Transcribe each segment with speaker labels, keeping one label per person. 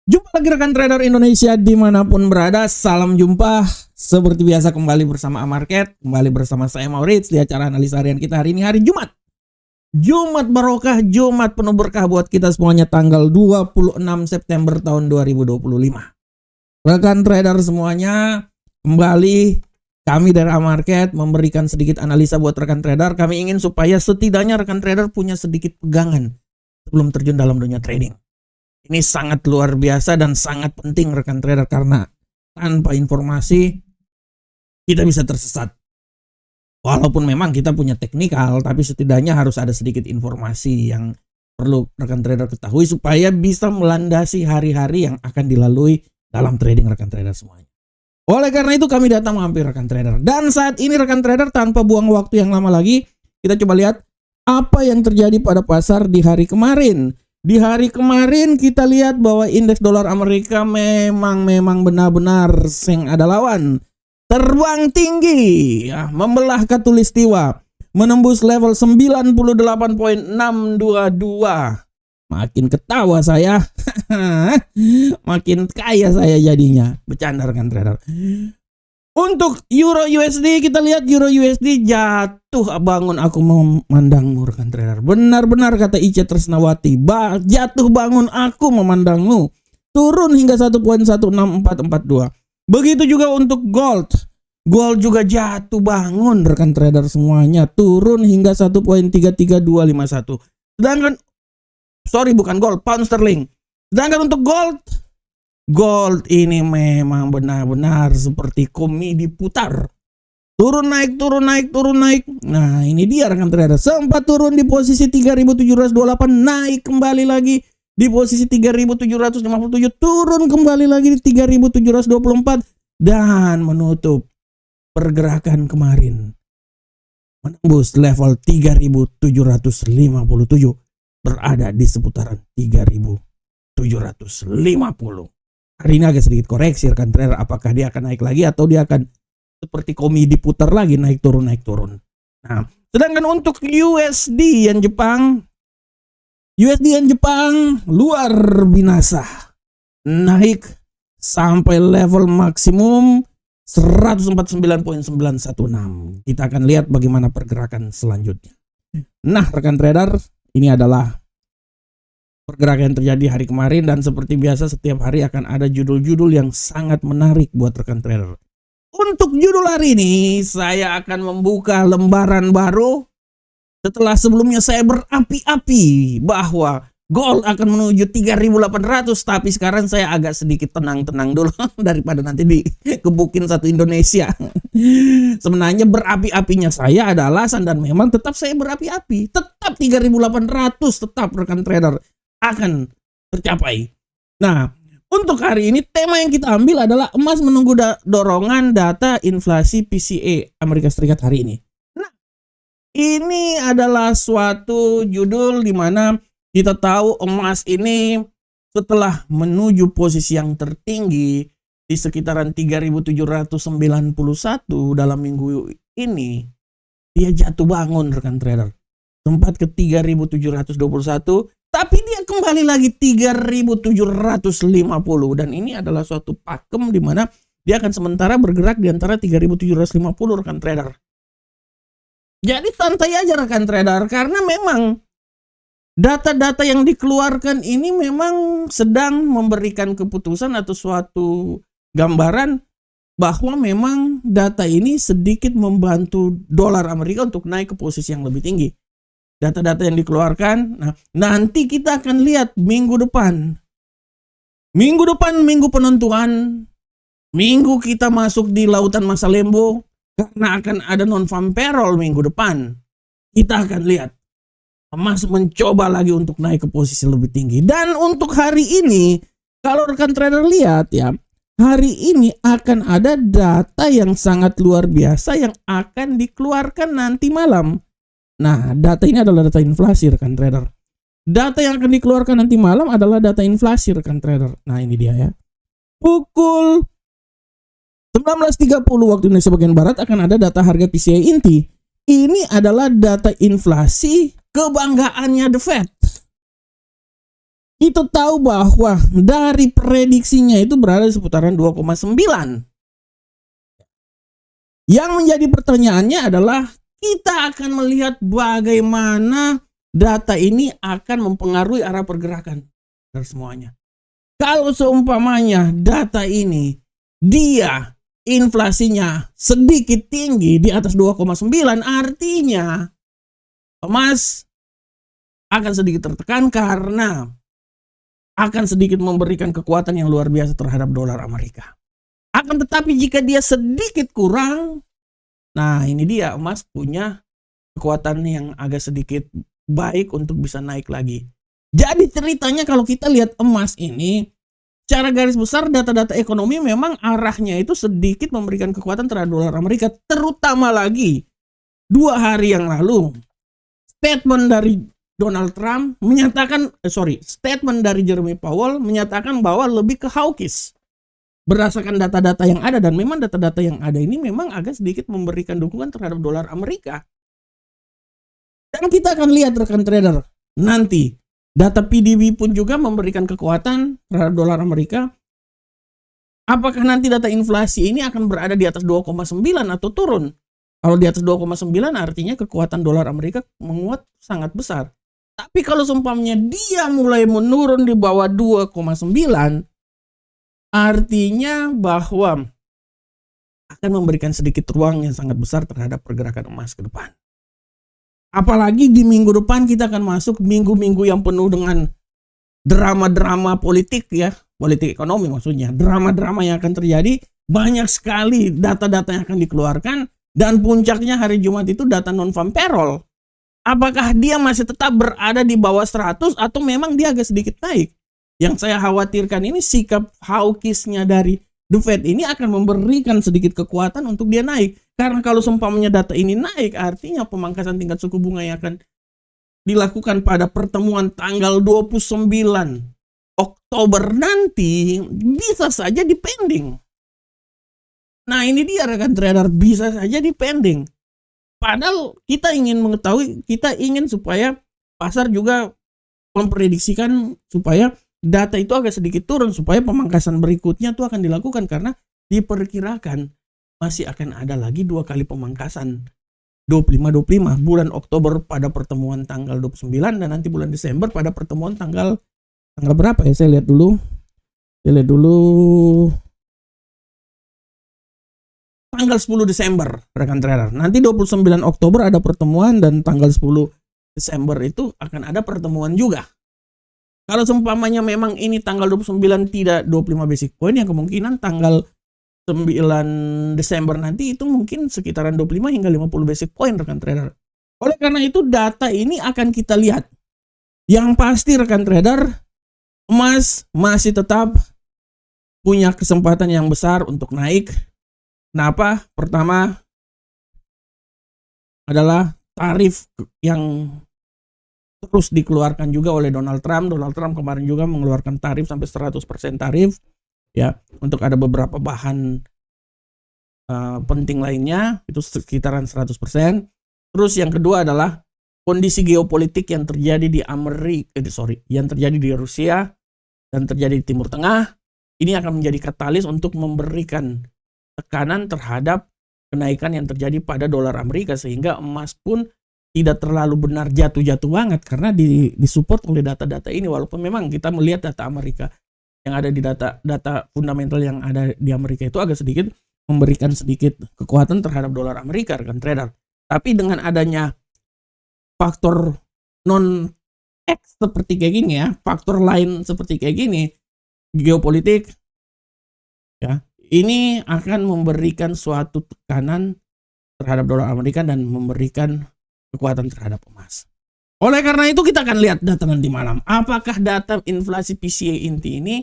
Speaker 1: Jumpa lagi rekan trader Indonesia dimanapun berada. Salam jumpa. Seperti biasa kembali bersama Amarket. Kembali bersama saya Maurits di acara analisa harian kita hari ini, hari Jumat. Jumat barokah, Jumat penuh berkah buat kita semuanya, tanggal 26 September tahun 2025. Rekan trader semuanya, kembali kami dari Amarket memberikan sedikit analisa buat rekan trader. Kami ingin supaya setidaknya rekan trader punya sedikit pegangan sebelum terjun dalam dunia trading. Ini sangat luar biasa dan sangat penting rekan trader, karena tanpa informasi kita bisa tersesat. Walaupun memang kita punya teknikal, tapi setidaknya harus ada sedikit informasi yang perlu rekan trader ketahui supaya bisa melandasi hari-hari yang akan dilalui dalam trading rekan trader semuanya. Oleh karena itu kami datang mampir rekan trader. Dan saat ini rekan trader, tanpa buang waktu yang lama lagi, kita coba lihat apa yang terjadi pada pasar di hari kemarin. Di hari kemarin kita lihat bahwa indeks dolar Amerika memang benar-benar seng ada lawan. Terbang tinggi, ya, membelah khatulistiwa, menembus level 98.622. Makin ketawa saya, makin kaya saya jadinya. Bercanda rekan trader. Untuk Euro USD, kita lihat Euro USD jatuh bangun aku memandangmu rekan trader. Benar-benar kata Ica Tresnawati, jatuh bangun aku memandangmu. Turun hingga 1.16442. Begitu juga untuk gold. Gold juga jatuh bangun rekan trader semuanya. Turun hingga 1.33251. Sedangkan, bukan gold, pound sterling. Sedangkan untuk Gold ini memang benar-benar seperti komedi putar. Turun naik, turun naik, turun naik. Nah, ini dia rekan trader. Sempat turun di posisi 3.728, naik kembali lagi di posisi 3.757, turun kembali lagi di 3.724 dan menutup pergerakan kemarin menembus level 3.757, berada di seputaran 3.750. Hari ini agak sedikit koreksi rekan trader, apakah dia akan naik lagi atau dia akan seperti komedi putar lagi, naik turun. Nah, sedangkan untuk USD yen Jepang luar binasa, naik sampai level maksimum 149.916. Kita akan lihat bagaimana pergerakan selanjutnya. Nah, rekan trader, ini adalah pergerakan yang terjadi hari kemarin, dan seperti biasa setiap hari akan ada judul-judul yang sangat menarik buat rekan trader. Untuk judul hari ini saya akan membuka lembaran baru setelah sebelumnya saya berapi-api bahwa gold akan menuju 3.800, tapi sekarang saya agak sedikit tenang-tenang dulu daripada nanti dikebukin satu Indonesia. Sebenarnya berapi-apinya saya ada alasan, dan memang tetap saya berapi-api. Tetap 3.800 tetap rekan trader akan tercapai. Nah, untuk hari ini tema yang kita ambil adalah emas menunggu dorongan data inflasi PCE Amerika Serikat hari ini. Nah, ini adalah suatu judul di mana kita tahu emas ini setelah menuju posisi yang tertinggi di sekitaran 3.791 dalam minggu ini, dia jatuh bangun rekan trader. Sempat ke 3.721, tapi dia kembali lagi 3.750, dan ini adalah suatu pakem di mana dia akan sementara bergerak di antara 3.750 rekan trader. Jadi santai aja rekan trader, karena memang data-data yang dikeluarkan ini memang sedang memberikan keputusan atau suatu gambaran bahwa memang data ini sedikit membantu dolar Amerika untuk naik ke posisi yang lebih tinggi. Data-data yang dikeluarkan, nah nanti kita akan lihat minggu depan, minggu penentuan, minggu kita masuk di lautan masa lembo, karena akan ada non-farm payroll minggu depan. Kita akan lihat emas mencoba lagi untuk naik ke posisi lebih tinggi. Dan untuk hari ini, kalau rekan trader lihat ya, hari ini akan ada data yang sangat luar biasa yang akan dikeluarkan nanti malam. Nah, data ini adalah data inflasi rekan trader. Data yang akan dikeluarkan nanti malam adalah data inflasi rekan trader. Nah, ini dia ya. Pukul 19.30 waktu Indonesia bagian Barat akan ada data harga PCE inti. Ini adalah data inflasi kebanggaannya The Fed. Kita tahu bahwa dari prediksinya itu berada di seputaran 2,9. Yang menjadi pertanyaannya adalah kita akan melihat bagaimana data ini akan mempengaruhi arah pergerakan dari semuanya. Kalau seumpamanya data ini dia inflasinya sedikit tinggi di atas 2,9, artinya emas akan sedikit tertekan karena akan sedikit memberikan kekuatan yang luar biasa terhadap dolar Amerika. Akan tetapi jika dia sedikit kurang, nah ini dia emas punya kekuatan yang agak sedikit baik untuk bisa naik lagi. Jadi ceritanya kalau kita lihat emas ini, secara garis besar data-data ekonomi memang arahnya itu sedikit memberikan kekuatan terhadap dolar Amerika. Terutama lagi 2 hari yang lalu, statement dari Donald Trump menyatakan, statement dari Jeremy Powell menyatakan bahwa lebih ke hawkish. Berdasarkan data-data yang ada, dan memang data-data yang ada ini memang agak sedikit memberikan dukungan terhadap dolar Amerika. Dan kita akan lihat rekan trader, nanti data PDB pun juga memberikan kekuatan terhadap dolar Amerika. Apakah nanti data inflasi ini akan berada di atas 2,9 atau turun? Kalau di atas 2,9 artinya kekuatan dolar Amerika menguat sangat besar. Tapi kalau seumpamanya dia mulai menurun di bawah 2,9, artinya bahwa akan memberikan sedikit ruang yang sangat besar terhadap pergerakan emas ke depan. Apalagi di minggu depan kita akan masuk minggu-minggu yang penuh dengan drama-drama politik ya. Politik ekonomi maksudnya. Drama-drama yang akan terjadi. Banyak sekali data-data yang akan dikeluarkan. Dan puncaknya hari Jumat itu data non-farm payroll. Apakah dia masih tetap berada di bawah 100 atau memang dia agak sedikit naik? Yang saya khawatirkan ini sikap hawkishnya dari The Fed ini akan memberikan sedikit kekuatan untuk dia naik. Karena kalau seumpamanya data ini naik, artinya pemangkasan tingkat suku bunga yang akan dilakukan pada pertemuan tanggal 29 Oktober nanti bisa saja dipending. Nah ini dia rekan trader, bisa saja dipending. Padahal kita ingin mengetahui, kita ingin supaya pasar juga memprediksikan supaya data itu agak sedikit turun supaya pemangkasan berikutnya itu akan dilakukan karena diperkirakan masih akan ada lagi 2 kali pemangkasan 25-25 bulan Oktober pada pertemuan tanggal 29 dan nanti bulan Desember pada pertemuan tanggal berapa ya, saya lihat dulu tanggal 10 Desember rekan trader. Nanti 29 Oktober ada pertemuan dan tanggal 10 Desember itu akan ada pertemuan juga. Kalau seumpamanya memang ini tanggal 29 tidak 25 basic point, yang kemungkinan tanggal 9 Desember nanti itu mungkin sekitaran 25 hingga 50 basic point rekan trader. Oleh karena itu data ini akan kita lihat. Yang pasti rekan trader, emas masih tetap punya kesempatan yang besar untuk naik. Kenapa? Pertama adalah tarif yang terus dikeluarkan juga oleh Donald Trump. Donald Trump kemarin juga mengeluarkan tarif sampai 100% tarif ya, untuk ada beberapa bahan penting lainnya itu sekitaran 100%. Terus yang kedua adalah kondisi geopolitik yang terjadi di yang terjadi di Rusia dan terjadi di Timur Tengah. Ini akan menjadi katalis untuk memberikan tekanan terhadap kenaikan yang terjadi pada dolar Amerika, sehingga emas pun tidak terlalu benar jatuh-jatuh banget karena disupport oleh data-data ini. Walaupun memang kita melihat data Amerika yang ada di data fundamental yang ada di Amerika itu agak sedikit memberikan sedikit kekuatan terhadap dolar Amerika rekan trader. Tapi dengan adanya faktor non-X seperti kayak gini ya, faktor lain seperti kayak gini, geopolitik ya, ini akan memberikan suatu tekanan terhadap dolar Amerika dan memberikan kekuatan terhadap emas. Oleh karena itu kita akan lihat data nanti malam. Apakah data inflasi PCE inti ini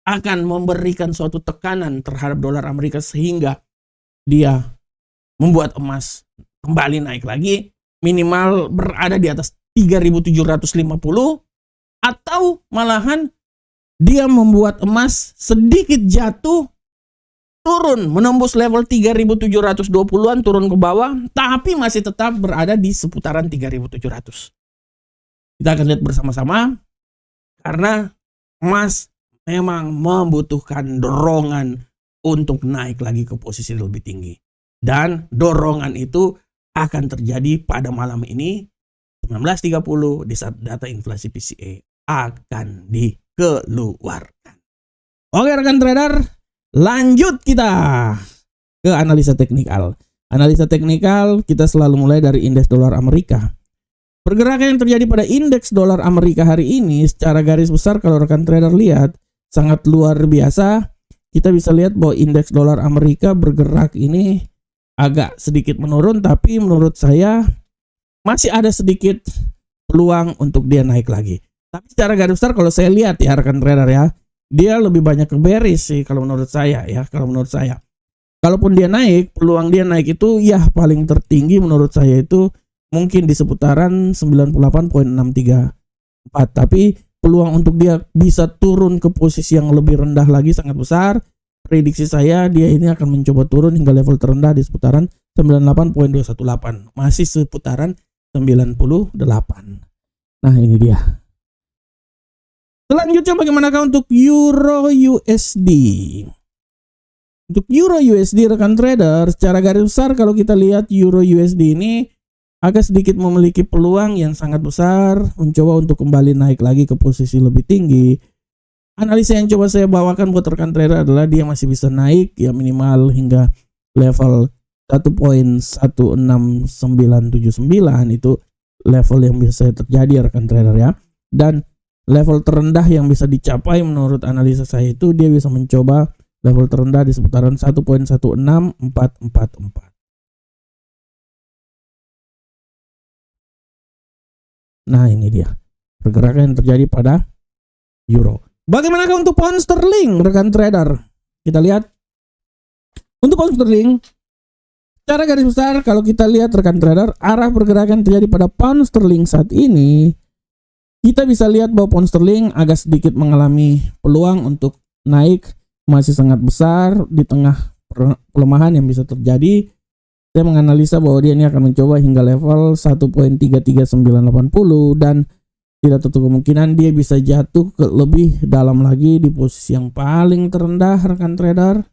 Speaker 1: akan memberikan suatu tekanan terhadap dolar Amerika sehingga dia membuat emas kembali naik lagi, minimal berada di atas 3.750, atau malahan dia membuat emas sedikit jatuh, turun menembus level 3.720-an, turun ke bawah, tapi masih tetap berada di seputaran 3.700. Kita akan lihat bersama-sama Karena emas memang membutuhkan dorongan untuk naik lagi ke posisi lebih tinggi. Dan dorongan itu akan terjadi pada malam ini 19.30 di saat data inflasi PCE akan dikeluarkan. Oke rekan trader, lanjut kita ke analisa teknikal. Analisa teknikal kita selalu mulai dari indeks dolar Amerika. Pergerakan yang terjadi pada indeks dolar Amerika hari ini secara garis besar kalau rekan trader lihat sangat luar biasa. Kita bisa lihat bahwa indeks dolar Amerika bergerak ini agak sedikit menurun, tapi menurut saya masih ada sedikit peluang untuk dia naik lagi. Tapi secara garis besar kalau saya lihat ya rekan trader ya, dia lebih banyak ke bearish sih kalau menurut saya ya, kalau menurut saya. Kalaupun dia naik, peluang dia naik itu ya paling tertinggi menurut saya itu mungkin di seputaran 98.634. Tapi peluang untuk dia bisa turun ke posisi yang lebih rendah lagi sangat besar. Prediksi saya dia ini akan mencoba turun hingga level terendah di seputaran 98.218. Masih seputaran 98. Nah ini dia. Selanjutnya bagaimanakah untuk Euro USD? Untuk Euro USD rekan trader, secara garis besar kalau kita lihat Euro USD ini agak sedikit memiliki peluang yang sangat besar mencoba untuk kembali naik lagi ke posisi lebih tinggi. Analisa yang coba saya bawakan buat rekan trader adalah dia masih bisa naik ya minimal hingga level 1.16979 itu level yang bisa terjadi rekan trader ya. Dan level terendah yang bisa dicapai menurut analisa saya itu dia bisa mencoba level terendah di seputaran 1.16444. Nah ini dia pergerakan yang terjadi pada euro. Bagaimanakah untuk pound sterling rekan trader? Kita lihat untuk pound sterling secara garis besar kalau kita lihat rekan trader, arah pergerakan terjadi pada pound sterling saat ini, kita bisa lihat bahwa pound sterling agak sedikit mengalami peluang untuk naik masih sangat besar di tengah pelemahan yang bisa terjadi. Saya menganalisa bahwa dia ini akan mencoba hingga level 1.33980 dan tidak tertutup kemungkinan dia bisa jatuh ke lebih dalam lagi di posisi yang paling terendah rekan trader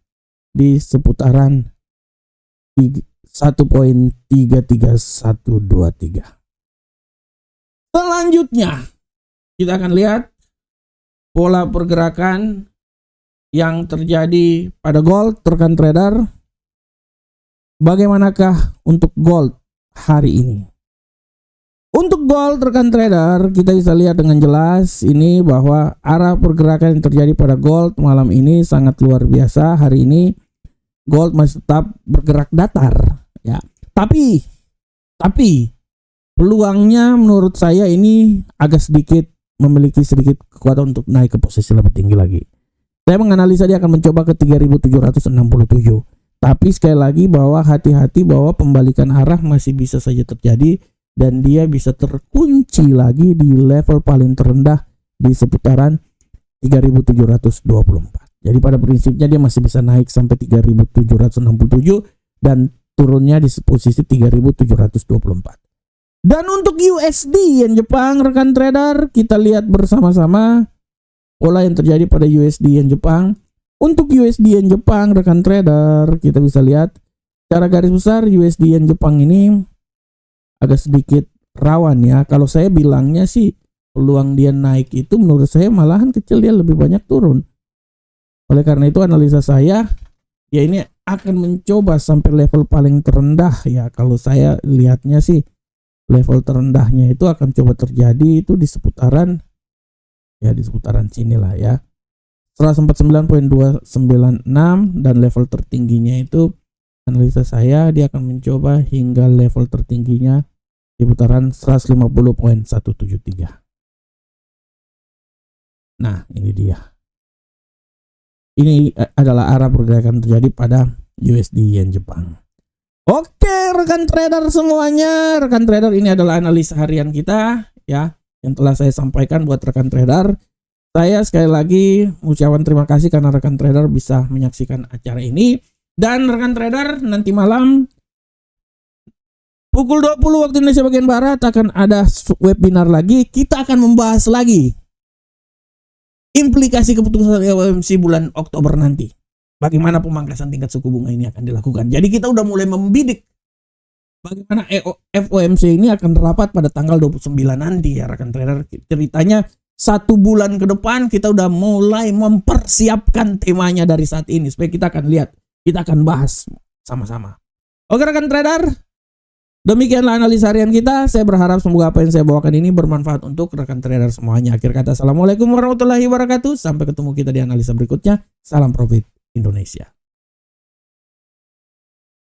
Speaker 1: di seputaran 1.33123. Selanjutnya kita akan lihat pola pergerakan yang terjadi pada gold rekan trader. Bagaimanakah untuk gold hari ini? Untuk gold rekan trader kita bisa lihat dengan jelas ini bahwa arah pergerakan yang terjadi pada gold malam ini sangat luar biasa. Hari ini gold masih tetap bergerak datar ya. Tapi peluangnya menurut saya ini agak sedikit memiliki sedikit kekuatan untuk naik ke posisi lebih tinggi lagi. Saya menganalisa dia akan mencoba ke 3.767. Tapi sekali lagi bahwa hati-hati bahwa pembalikan arah masih bisa saja terjadi dan dia bisa terkunci lagi di level paling terendah di seputaran 3.724. Jadi pada prinsipnya dia masih bisa naik sampai 3.767 dan turunnya di posisi 3.724. Dan untuk USD yen Jepang rekan trader, kita lihat bersama-sama pola yang terjadi pada USD yen Jepang. Untuk USD yen Jepang rekan trader, kita bisa lihat secara garis besar USD yen Jepang ini agak sedikit rawan ya. Kalau saya bilangnya sih peluang dia naik itu menurut saya malahan kecil, dia lebih banyak turun. Oleh karena itu analisa saya ya ini akan mencoba sampai level paling terendah ya. Kalau saya lihatnya sih level terendahnya itu akan coba terjadi itu di seputaran sinilah ya. 149.296 dan level tertingginya itu analisa saya dia akan mencoba hingga level tertingginya di putaran 150.173. Nah ini dia. Ini adalah arah pergerakan terjadi pada USD yen Jepang. Oke rekan trader semuanya, rekan trader ini adalah analisa harian kita ya yang telah saya sampaikan buat rekan trader. Saya sekali lagi mengucapkan terima kasih karena rekan trader bisa menyaksikan acara ini. Dan rekan trader nanti malam pukul 20 waktu Indonesia bagian Barat akan ada webinar lagi. Kita akan membahas lagi implikasi keputusan FOMC bulan Oktober nanti. Bagaimana pemangkasan tingkat suku bunga ini akan dilakukan. Jadi kita udah mulai membidik bagaimana FOMC ini akan rapat pada tanggal 29 nanti ya rekan trader. Ceritanya 1 bulan ke depan kita udah mulai mempersiapkan temanya dari saat ini. Supaya kita akan lihat, kita akan bahas sama-sama. Oke rekan trader, demikianlah analisa harian kita. Saya berharap semoga apa yang saya bawakan ini bermanfaat untuk rekan trader semuanya. Akhir kata, assalamualaikum warahmatullahi wabarakatuh. Sampai ketemu kita di analisa berikutnya. Salam profit Indonesia.